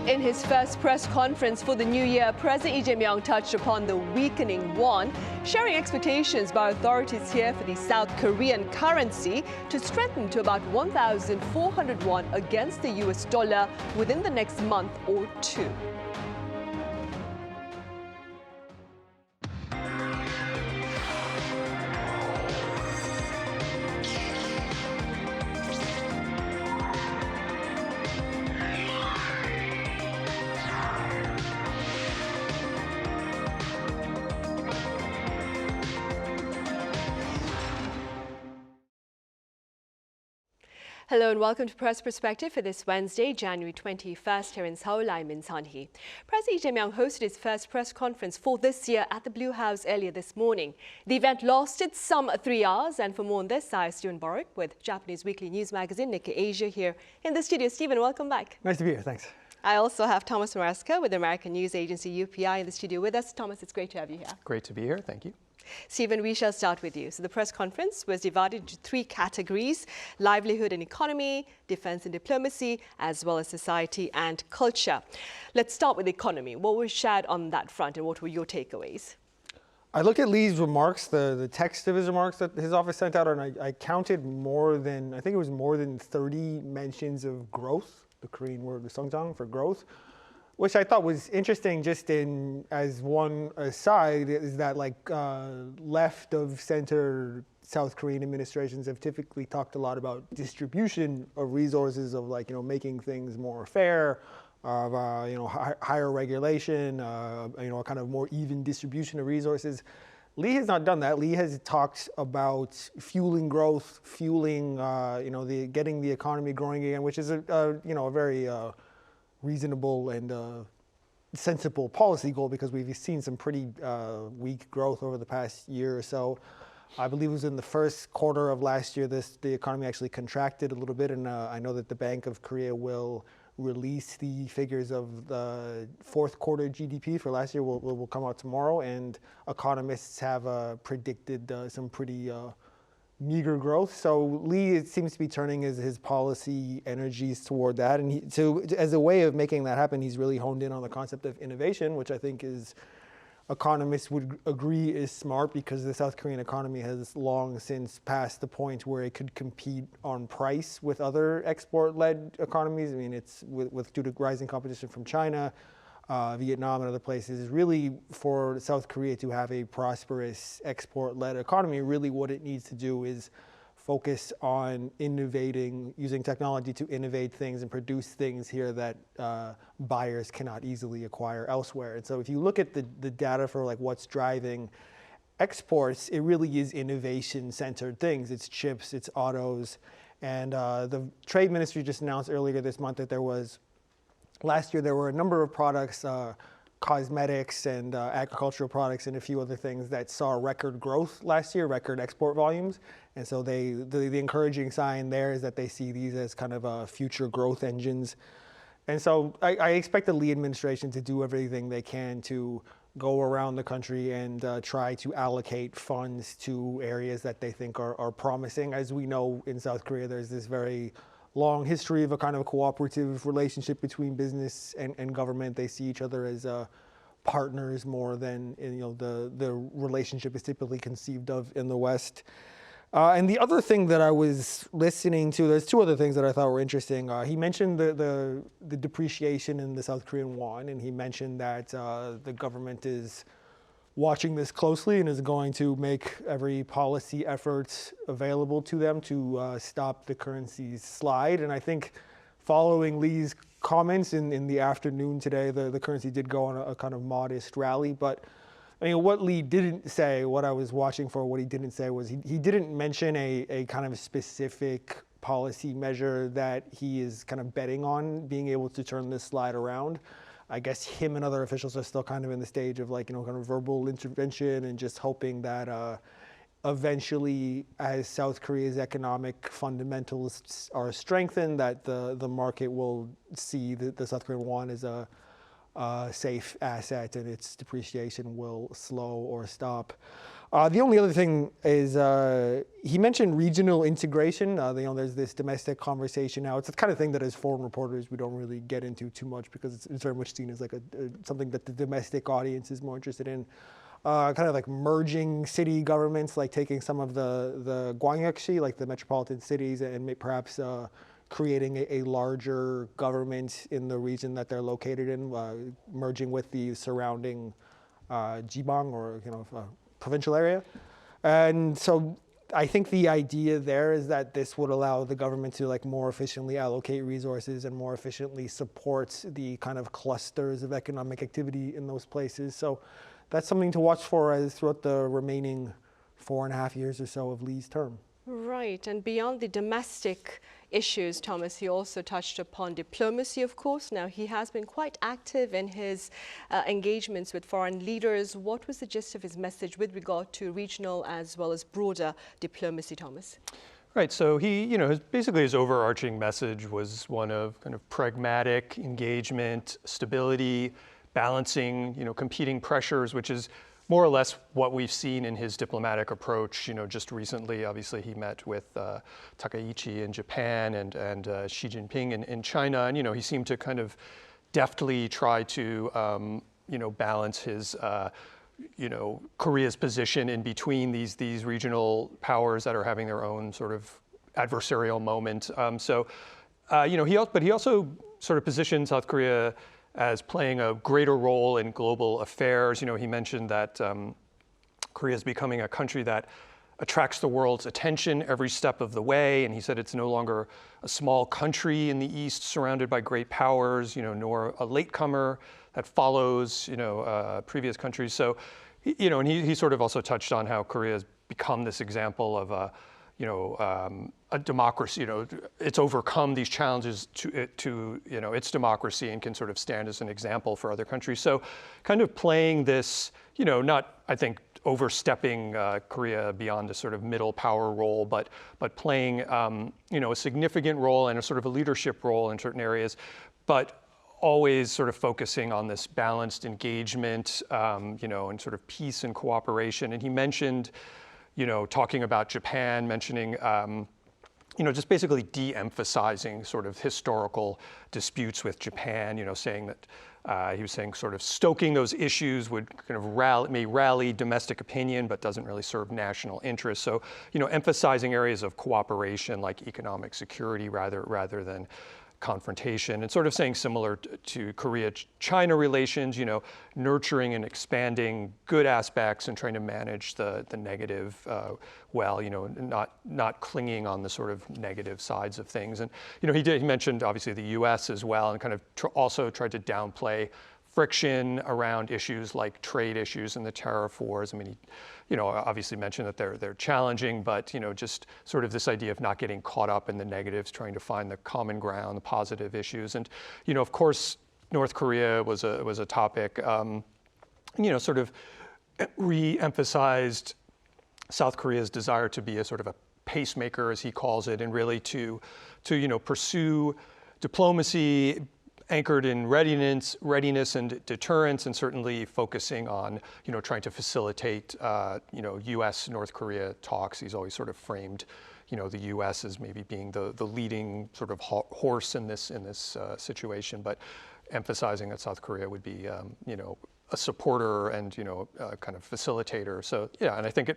In his first press conference for the new year, President Lee Jae Myung touched upon the weakening won, sharing expectations by authorities here for the South Korean currency to strengthen to about 1,400 won against the US dollar within the next month or two. Hello and welcome to Press Perspective for this Wednesday, January 21st here in Seoul. I'm Min Sunhee. President Lee Jae Myung hosted his first press conference for this year at the Blue House earlier this morning. The event lasted some 3 hours, and for more on this, I have Steven Borowiec with Japanese weekly news magazine Nikkei Asia here in the studio. Steven, welcome back. Nice to be here, thanks. I also have Thomas Maresca with the American news agency UPI in the studio with us. Thomas, it's great to have you here. Great to be here, thank you. Steven, we shall start with you. So the press conference was divided into 3 categories: livelihood and economy, defense and diplomacy, as well as society and culture. Let's start with the economy. What was shared on that front and what were your takeaways? I looked at Lee's remarks, the text of his remarks that his office sent out, and I counted I think it was more than 30 mentions of growth, the Korean word "sungjang" for growth, which I thought was interesting. Just as one aside, is that left of center South Korean administrations have typically talked a lot about distribution of resources, of making things more fair, of higher regulation, a kind of more even distribution of resources. Lee has not done that. Lee has talked about fueling growth, getting the economy growing again, which is a very reasonable and sensible policy goal, because we've seen some pretty weak growth over the past year or so. I believe it was in the first quarter of last year the economy actually contracted a little bit, and I know that the Bank of Korea will release the figures of the fourth quarter GDP for last year. Will come out tomorrow, and economists have predicted some pretty meager growth. So Lee seems to be turning his policy energies toward that, and as a way of making that happen, he's really honed in on the concept of innovation, which I think economists would agree is smart, because the South Korean economy has long since passed the point where it could compete on price with other export-led economies. I mean, it's due to rising competition from China, Vietnam and other places. Really, for South Korea to have a prosperous export-led economy, really what it needs to do is focus on innovating, using technology to innovate things and produce things here that buyers cannot easily acquire elsewhere. And so if you look at the data for what's driving exports, it really is innovation-centered things. It's chips, it's autos. And the Trade Ministry just announced earlier this month that last year there were a number of products, cosmetics and agricultural products and a few other things, that saw record growth last year, record export volumes. And so the encouraging sign there is that they see these as kind of future growth engines. And so I expect the Lee administration to do everything they can to go around the country and try to allocate funds to areas that they think are promising. As we know, in South Korea, there's this very long history of a kind of cooperative relationship between business and government. They see each other as partners more than the relationship is typically conceived of in the West. And the other thing that I was listening to, there's 2 other things that I thought were interesting. He mentioned the depreciation in the South Korean won, and he mentioned that the government is watching this closely and is going to make every policy effort available to them to stop the currency's slide. And I think following Lee's comments in the afternoon today, the currency did go on a kind of modest rally. But I mean, what Lee didn't say, what I was watching for, what he didn't say was he didn't mention a kind of specific policy measure that he is kind of betting on being able to turn this slide around. I guess him and other officials are still kind of in the stage of kind of verbal intervention and just hoping that eventually, as South Korea's economic fundamentals are strengthened, that the market will see the South Korean won as a safe asset and its depreciation will slow or stop. The only other thing is he mentioned regional integration. There's this domestic conversation now. It's the kind of thing that as foreign reporters we don't really get into too much because it's very much seen as like something that the domestic audience is more interested in. Kind of like merging city governments, like taking some of the gwangyeok시, like the metropolitan cities, and perhaps creating a larger government in the region that they're located in, merging with the surrounding jibang or provincial area. And so I think the idea there is that this would allow the government to like more efficiently allocate resources and more efficiently support the kind of clusters of economic activity in those places. So that's something to watch for as throughout the remaining 4.5 years or so of Lee's term. Right, and beyond the domestic issues, Thomas, he also touched upon diplomacy, of course. Now, he has been quite active in his engagements with foreign leaders. What was the gist of his message with regard to regional as well as broader diplomacy, Thomas? Right, so he, basically his overarching message was one of kind of pragmatic engagement, stability, balancing, competing pressures, which is more or less what we've seen in his diplomatic approach. Just recently, obviously, he met with Takaichi in Japan and Xi Jinping in China, and he seemed to kind of deftly try to balance his Korea's position in between these regional powers that are having their own sort of adversarial moment. But he also sort of positioned South Korea as playing a greater role in global affairs. He mentioned that Korea is becoming a country that attracts the world's attention every step of the way. And he said it's no longer a small country in the East surrounded by great powers, nor a latecomer that follows, previous countries. So, and he sort of also touched on how Korea has become this example of a democracy. It's overcome these challenges to its democracy and can sort of stand as an example for other countries. So, kind of playing this, not I think overstepping Korea beyond a sort of middle power role, but playing a significant role and a sort of a leadership role in certain areas, but always sort of focusing on this balanced engagement, and sort of peace and cooperation. And he mentioned, talking about Japan, mentioning, just basically de-emphasizing sort of historical disputes with Japan, saying that he was saying sort of stoking those issues would kind of may rally domestic opinion, but doesn't really serve national interests. So, emphasizing areas of cooperation like economic security rather than confrontation, and sort of saying similar to Korea-China relations, nurturing and expanding good aspects and trying to manage the negative well, not clinging on the sort of negative sides of things. And, he mentioned obviously the US as well, and kind of also tried to downplay friction around issues like trade issues and the tariff wars. I mean, he, obviously mentioned that they're challenging, but just sort of this idea of not getting caught up in the negatives, trying to find the common ground, the positive issues, and of course, North Korea was a topic. Sort of re-emphasized South Korea's desire to be a sort of a pacemaker, as he calls it, and really to pursue diplomacy anchored in readiness and deterrence, and certainly focusing on, trying to facilitate, U.S. North Korea talks. He's always sort of framed, the U.S. as maybe being the leading sort of horse in this situation, but emphasizing that South Korea would be, a supporter and, kind of facilitator. So, yeah, and I think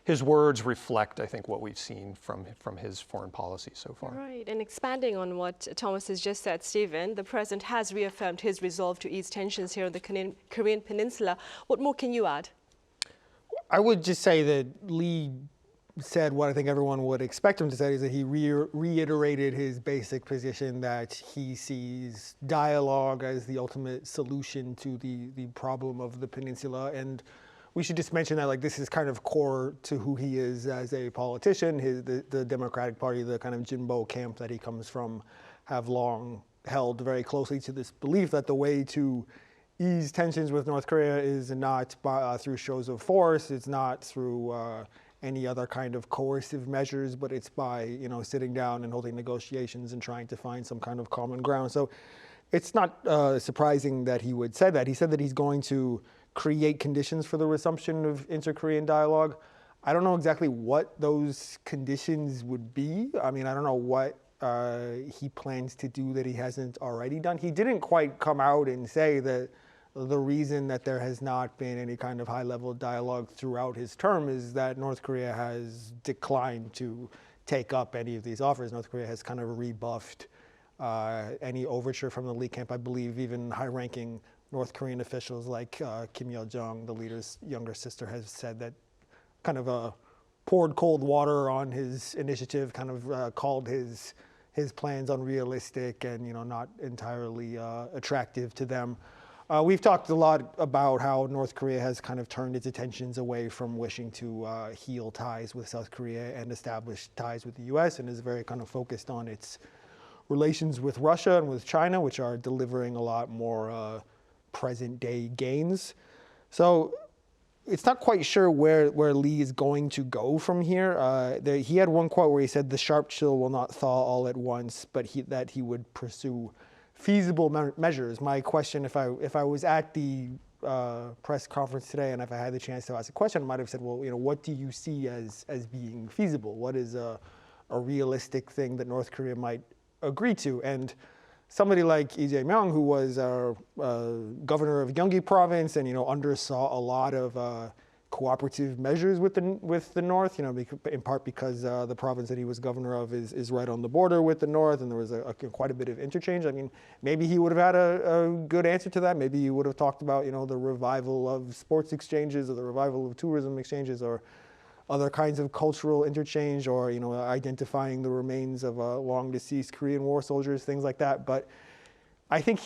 his words reflect, I think, what we've seen from his foreign policy so far. Right, and expanding on what Thomas has just said, Stephen, the president has reaffirmed his resolve to ease tensions here on the Korean Peninsula. What more can you add? I would just say that Lee said what I think everyone would expect him to say, is that he reiterated his basic position that he sees dialogue as the ultimate solution to the problem of the peninsula. And we should just mention that like this is kind of core to who he is as a politician. The Democratic Party, the kind of Jinbo camp that he comes from, have long held very closely to this belief that the way to ease tensions with North Korea is not through shows of force, it's not through any other kind of coercive measures, but it's by sitting down and holding negotiations and trying to find some kind of common ground. So it's not surprising that he would say that. He said that he's going to create conditions for the resumption of inter-Korean dialogue. I don't know exactly what those conditions would be. I mean, I don't know what he plans to do that he hasn't already done. He didn't quite come out and say that the reason that there has not been any kind of high-level dialogue throughout his term is that North Korea has declined to take up any of these offers. North Korea has kind of rebuffed any overture from the Lee camp. I believe even high-ranking North Korean officials like Kim Yo-jong, the leader's younger sister, has said that kind of poured cold water on his initiative, kind of called his plans unrealistic and not entirely attractive to them. We've talked a lot about how North Korea has kind of turned its attentions away from wishing to heal ties with South Korea and establish ties with the U.S. and is very kind of focused on its relations with Russia and with China, which are delivering a lot more present-day gains. So it's not quite sure where Lee is going to go from here. He had one quote where he said, "The sharp chill will not thaw all at once," but that he would pursue feasible measures. My question, if I was at the press conference today and if I had the chance to ask a question, I might have said, well, what do you see as being feasible? What is a realistic thing that North Korea might agree to? And somebody like Lee Jae Myung, who was governor of Gyeonggi province and undersaw a lot of cooperative measures with the North, in part because the province that he was governor of is right on the border with the North, and there was quite a bit of interchange. I mean, maybe he would have had a good answer to that. Maybe he would have talked about the revival of sports exchanges or the revival of tourism exchanges or other kinds of cultural interchange, or identifying the remains of long deceased Korean War soldiers, things like that. But I think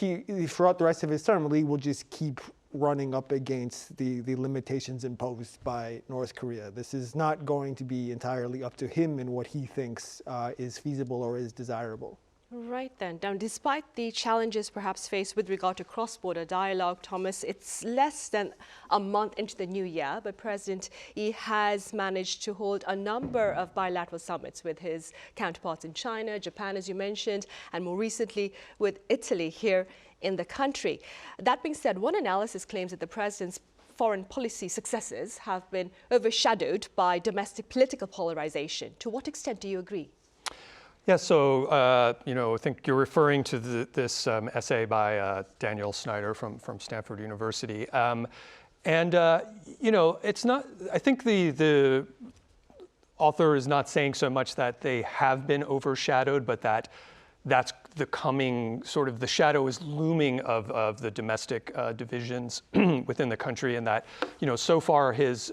throughout the rest of his term, Lee will just keep running up against the limitations imposed by North Korea. This is not going to be entirely up to him and what he thinks is feasible or is desirable. Right then. Now, despite the challenges perhaps faced with regard to cross-border dialogue, Thomas, it's less than a month into the new year, but President Lee has managed to hold a number of bilateral summits with his counterparts in China, Japan, as you mentioned, and more recently with Italy here in the country. That being said, one analysis claims that the president's foreign policy successes have been overshadowed by domestic political polarization. To what extent do you agree? Yeah, so I think you're referring to this essay by Daniel Snyder from Stanford University, it's not. I think the author is not saying so much that they have been overshadowed, but that's the coming sort of the shadow is looming of the domestic divisions within the country, and that so far his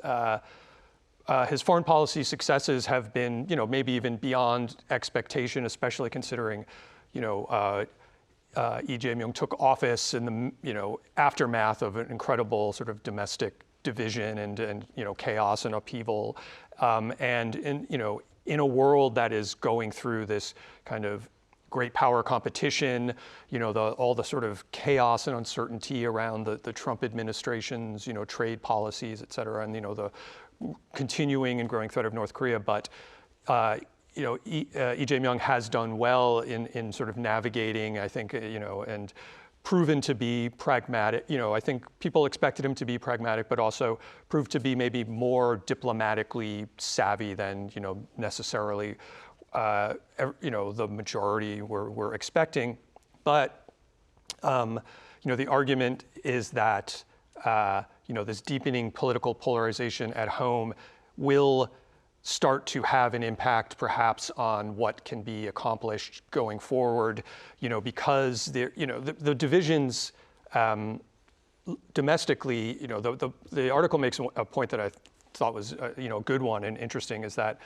foreign policy successes have been, maybe even beyond expectation, especially considering, Lee Jae Myung took office in the, aftermath of an incredible sort of domestic division and chaos and upheaval, and in a world that is going through this kind of great power competition, all the sort of chaos and uncertainty around the Trump administration's, trade policies, et cetera, and the continuing and growing threat of North Korea, but Lee Jae Myung has done well in sort of navigating, I think, and proven to be pragmatic. I think people expected him to be pragmatic, but also proved to be maybe more diplomatically savvy than necessarily the majority were expecting. But the argument is that this deepening political polarization at home will start to have an impact perhaps on what can be accomplished going forward, because the divisions domestically, the article makes a point that I thought was a good one and interesting, is that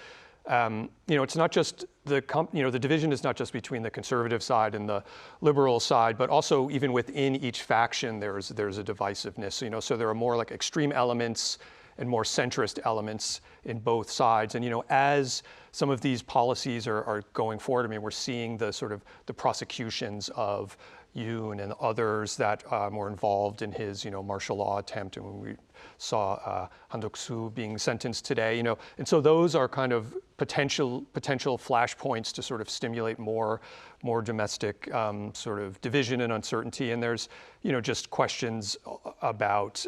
it's not just the division is not just between the conservative side and the liberal side, but also even within each faction there's a divisiveness. So there are more like extreme elements and more centrist elements in both sides. And as some of these policies are going forward, we're seeing the sort of the prosecutions of Yoon and others that were involved in his martial law attempt, and when we saw Han Duck-soo being sentenced today, and so those are kind of potential flashpoints to sort of stimulate more domestic sort of division and uncertainty. And there's, just questions about,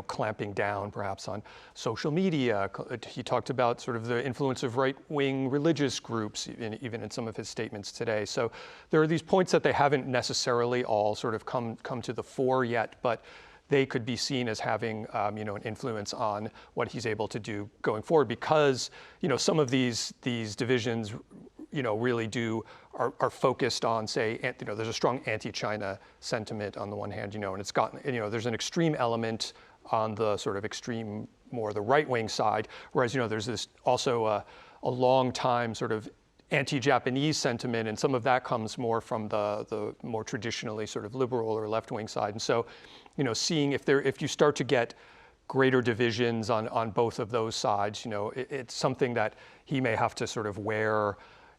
clamping down perhaps on social media. He talked about sort of the influence of right-wing religious groups, even in some of his statements today. So there are these points that they haven't necessarily all sort of come to the fore yet, but they could be seen as having, an influence on what he's able to do going forward, because, some of these divisions, really are focused on, say, there's a strong anti-China sentiment on the one hand, and it's gotten, there's an extreme element on the sort of extreme, more the right-wing side, whereas, there's this also a long time sort of anti-Japanese sentiment, and some of that comes more from the more traditionally sort of liberal or left-wing side. And so, seeing if you start to get greater divisions on both of those sides, it's something that he may have to sort of wear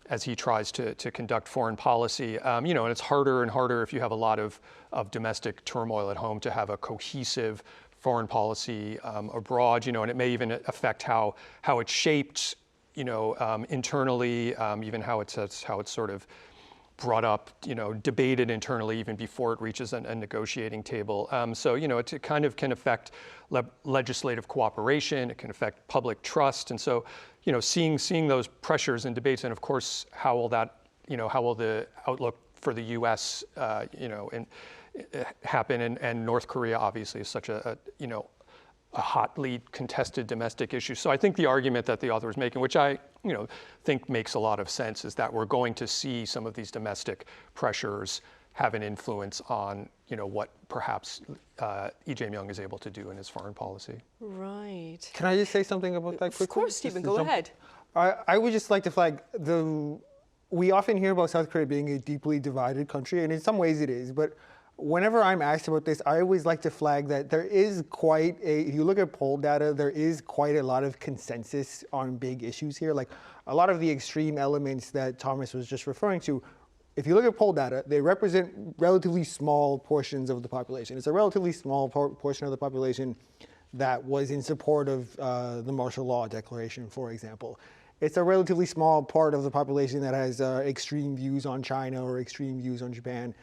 as he tries to conduct foreign policy. And it's harder and harder if you have a lot of domestic turmoil at home to have a cohesive foreign policy abroad, and it may even affect how it's shaped, internally, even how it's sort of brought up, debated internally even before it reaches a negotiating table. So, it kind of can affect legislative cooperation. It can affect public trust. And so, seeing those pressures and debates, and of course, how will the outlook for the U.S., happen? And North Korea obviously is such a hotly contested domestic issue. So I think the argument that the author is making, which I think makes a lot of sense, is that we're going to see some of these domestic pressures have an influence on what perhaps Lee Jae Myung is able to do in his foreign policy. Right. Can I just say something about that quickly? Of course, Stephen, go ahead. I would just like to flag we often hear about South Korea being a deeply divided country, and in some ways it is, but whenever I'm asked about this, I always like to flag that there is if you look at poll data, there is quite a lot of consensus on big issues here. Like a lot of the extreme elements that Thomas was just referring to, if you look at poll data, they represent relatively small portions of the population. It's a relatively small portion of the population that was in support of the martial law declaration, for example. It's a relatively small part of the population that has extreme views on China or extreme views on Japan.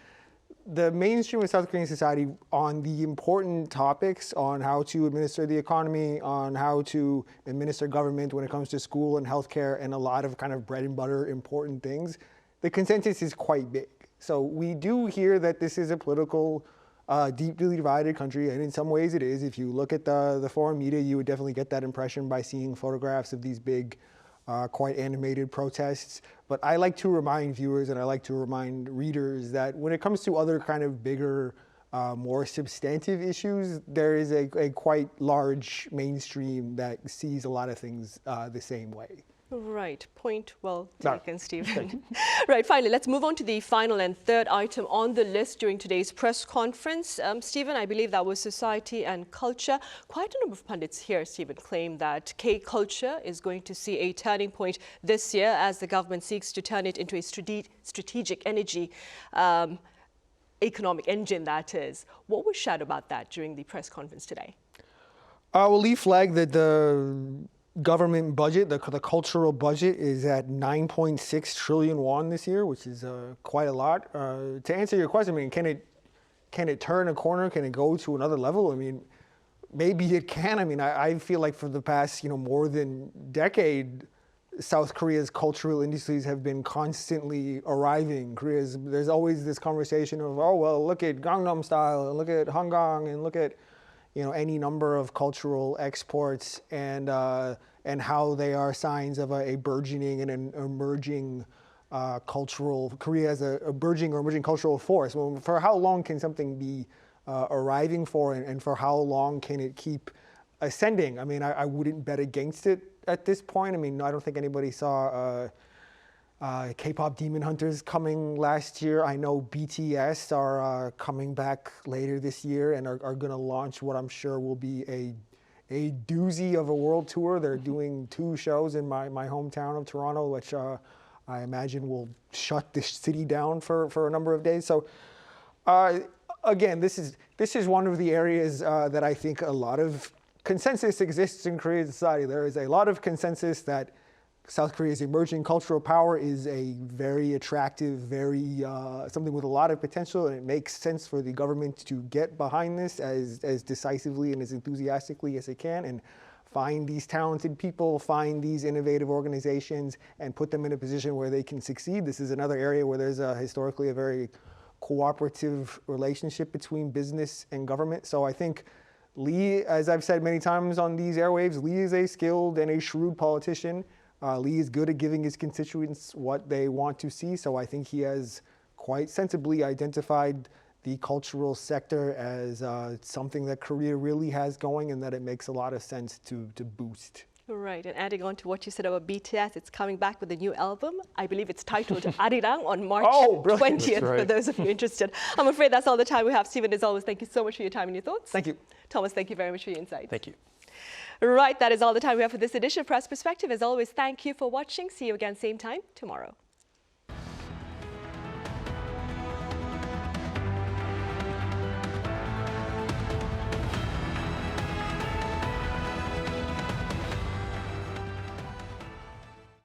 The mainstream of South Korean society on the important topics on how to administer the economy, on how to administer government when it comes to school and healthcare, and a lot of kind of bread and butter important things, the consensus is quite big. So we do hear that this is a political, deeply divided country, and in some ways it is. If you look at the foreign media, you would definitely get that impression by seeing photographs of these big, quite animated protests. But I like to remind viewers and I like to remind readers that when it comes to other kind of bigger, more substantive issues, there is a quite large mainstream that sees a lot of things the same way. Right. Point well taken, Stephen. Right. Finally, let's move on to the final and third item on the list during today's press conference. Stephen, I believe that was society and culture. Quite a number of pundits here, Stephen, claim that K-culture is going to see a turning point this year as the government seeks to turn it into a strategic energy economic engine, that is. What was shared about that during the press conference today? Well, Lee flagged that the government budget, the cultural budget, is at 9.6 trillion won this year, which is quite a lot. To answer your question, I mean, can it turn a corner? Can it go to another level? I mean, maybe it can. I mean, I feel like for the past, more than decade, South Korea's cultural industries have been constantly arriving. There's always this conversation of, oh, well, look at Gangnam Style, and look at Hangang, and look at any number of cultural exports, and how they are signs of a burgeoning and an emerging Korea as a burgeoning or emerging cultural force. Well, for how long can something be arriving for, and for how long can it keep ascending? I mean, I wouldn't bet against it at this point. I mean, I don't think anybody saw K-pop Demon Hunters coming last year. I know BTS are coming back later this year and are going to launch what I'm sure will be a doozy of a world tour. They're doing 2 shows in my hometown of Toronto, which I imagine will shut the city down for a number of days. So again, this is one of the areas that I think a lot of consensus exists in Korean society. There is a lot of consensus that South Korea's emerging cultural power is a very attractive, something with a lot of potential, and it makes sense for the government to get behind this as decisively and as enthusiastically as it can, and find these talented people, find these innovative organizations, and put them in a position where they can succeed. This is another area where there's historically a very cooperative relationship between business and government. So I think Lee, as I've said many times on these airwaves, Lee is a skilled and a shrewd politician. Lee is good at giving his constituents what they want to see, so I think he has quite sensibly identified the cultural sector as something that Korea really has going, and that it makes a lot of sense to boost. Right, and adding on to what you said about BTS, it's coming back with a new album. I believe it's titled Arirang on March 20th, right. for those of you interested. I'm afraid that's all the time we have. Stephen, as always, thank you so much for your time and your thoughts. Thank you. Thomas, thank you very much for your insight. Thank you. Right, that is all the time we have for this edition of Press Perspective. As always, thank you for watching. See you again same time tomorrow.